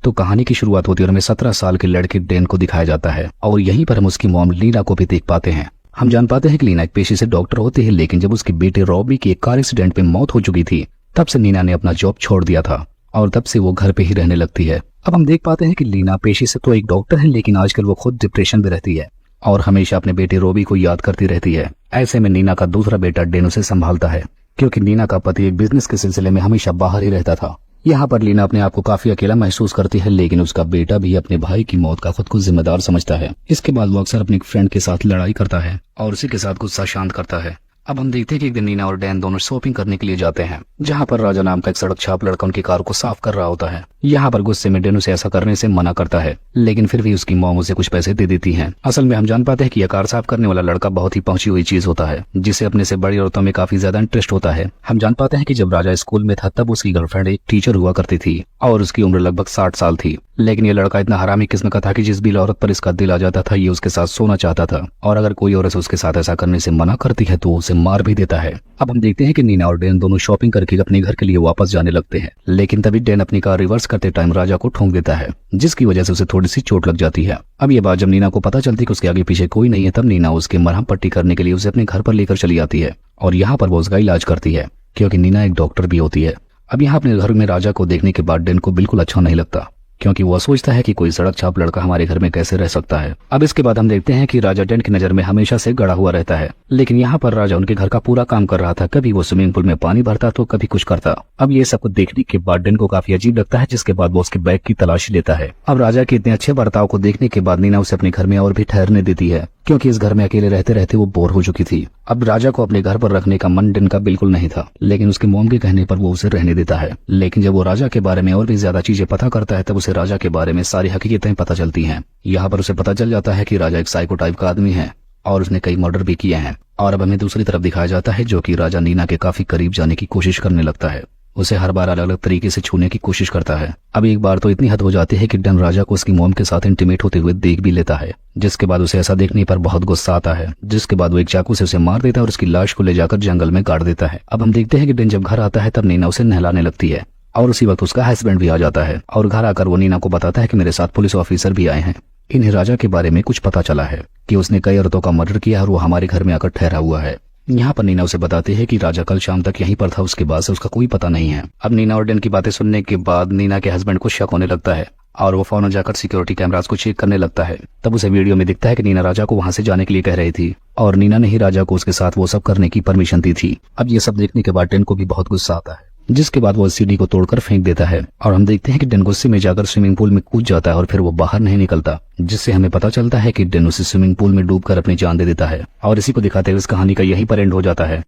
तो कहानी की शुरुआत होती है और हमें 17 साल के लड़के डेन को दिखाया जाता है और यहीं पर हम उसकी मॉम लीना को भी देख पाते हैं। हम जान पाते हैं कि लीना एक पेशे से डॉक्टर होती है, लेकिन जब उसके बेटे रॉबी की एक कार एक्सीडेंट में मौत हो चुकी थी तब से लीना ने अपना जॉब छोड़ दिया था और तब से वो घर पे ही रहने लगती है। अब हम देख पाते हैं कि लीना पेशे से तो एक डॉक्टर है, लेकिन आजकल वो खुद डिप्रेशन में रहती है और हमेशा अपने बेटे रॉबी को याद करती रहती है। ऐसे में नीना का दूसरा बेटा डेन उसे संभालता है, क्योंकि नीना का पति एक बिजनेस के सिलसिले में हमेशा बाहर ही रहता था। यहाँ पर लीना अपने आप को काफी अकेला महसूस करती है, लेकिन उसका बेटा भी अपने भाई की मौत का खुद को जिम्मेदार समझता है। इसके बाद वो अक्सर अपने फ्रेंड के साथ लड़ाई करता है और उसी के साथ गुस्सा शांत करता है। अब हम देखते हैं कि एक दिन नीना और डैन दोनों शॉपिंग करने के लिए जाते हैं, जहाँ पर राजा नाम का एक सड़क छाप लड़का उनकी कार को साफ कर रहा होता है। यहाँ पर गुस्से में डैन उसे ऐसा करने से मना करता है, लेकिन फिर भी उसकी मॉम उसे कुछ पैसे दे देती है। असल में हम जान पाते हैं कि यह कार साफ करने वाला लड़का बहुत ही पहुंची हुई चीज होता है, जिसे अपने से बड़ी औरतों में काफी ज्यादा इंटरेस्ट होता है। हम जान पाते हैं कि जब राजा स्कूल में था तब उसकी गर्लफ्रेंड एक टीचर हुआ करती थी और उसकी उम्र लगभग 60 साल थी। लेकिन ये लड़का इतना हरामी किस्म का था कि जिस भी औरत पर इसका दिल आ जाता था ये उसके साथ सोना चाहता था, और अगर कोई औरत उसके साथ ऐसा करने से मना करती है तो उसे मार भी देता है। अब हम देखते हैं कि नीना और डैन दोनों शॉपिंग करके अपने घर के लिए वापस जाने लगते हैं, लेकिन तभी डैन अपनी कार रिवर्स करते टाइम राजा को ठोक देता है, जिसकी वजह से उसे थोड़ी सी चोट लग जाती है। अब ये बात जब नीना को पता चलती है कि उसके आगे पीछे कोई नहीं है, तब नीना उसके मरहम पट्टी करने के लिए उसे अपने घर पर लेकर चली आती है और यहाँ पर वो उसका इलाज करती है, क्योंकि नीना एक डॉक्टर भी होती है। अब यहाँ अपने घर में राजा को देखने के बाद डैन को बिल्कुल अच्छा नहीं लगता, क्योंकि वह सोचता है कि कोई सड़क छाप लड़का हमारे घर में कैसे रह सकता है। अब इसके बाद हम देखते हैं कि राजा डैन की नजर में हमेशा से गड़ा हुआ रहता है, लेकिन यहाँ पर राजा उनके घर का पूरा काम कर रहा था। कभी वो स्विमिंग पूल में पानी भरता तो कभी कुछ करता। अब ये सब कुछ देखने के बाद डैन को काफी अजीब लगता है, जिसके बाद वो उसके बैग की तलाशी लेता है। अब राजा के इतने अच्छे बर्ताव को देखने के बाद नीना उसे अपने घर में और भी ठहरने देती है, क्योंकि इस घर में अकेले रहते रहते वो बोर हो चुकी थी। अब राजा को अपने घर पर रखने का मन डैन का बिल्कुल नहीं था, लेकिन उसके मोम के कहने पर वो उसे रहने देता है। लेकिन जब वो राजा के बारे में और भी ज्यादा चीजें पता करता है तब उसे राजा के बारे में सारी हकीकतें पता चलती हैं। यहाँ पर उसे पता चल जाता है कि राजा एक साइको टाइप का आदमी है और उसने कई मर्डर भी किए हैं। और अब हमें दूसरी तरफ दिखाया जाता है, जो कि राजा नीना के काफी करीब जाने की कोशिश करने लगता है। उसे हर बार अलग अलग तरीके से छूने की कोशिश करता है। अब एक बार तो इतनी हद हो जाती है कि डैन राजा को उसकी मॉम के साथ इंटीमेट होते हुए देख भी लेता है, जिसके बाद उसे ऐसा देखने पर बहुत गुस्सा आता है, जिसके बाद वो एक चाकू से उसे मार देता है और उसकी लाश को ले जाकर जंगल में गाड़ देता है। अब हम देखते हैं कि डैन जब घर आता है तब नीना उसे नहलाने लगती है और उसी वक्त उसका हस्बैंड भी आ जाता है और घर आकर वो नीना को बताता है कि मेरे साथ पुलिस ऑफिसर भी आए हैं। इन्हें राजा के बारे में कुछ पता चला है कि उसने कई औरतों का मर्डर किया और वो हमारे घर में आकर ठहरा हुआ है। यहाँ पर नीना उसे बताती है कि राजा कल शाम तक यहीं पर था, उसके बाद से उसका कोई पता नहीं है। अब नीना और डैन की बातें सुनने के बाद नीना के हस्बैंड को शक होने लगता है और वो फौरन जाकर सिक्योरिटी कैमरास को चेक करने लगता है। तब उसे वीडियो में दिखता है कि नीना राजा को वहां से जाने के लिए कह रही थी और नीना ने ही राजा को उसके साथ वो सब करने की परमिशन दी थी। अब ये सब देखने के बाद डैन को भी बहुत गुस्सा आता है, जिसके बाद वो सीढ़ी को तोड़कर फेंक देता है और हम देखते हैं कि डैन गुस्से में जाकर स्विमिंग पूल में कूद जाता है और फिर वो बाहर नहीं निकलता, जिससे हमें पता चलता है कि डैन उसे स्विमिंग पूल में डूबकर अपनी जान दे देता है। और इसी को दिखाते हुए इस कहानी का यहीं पर एंड हो जाता है।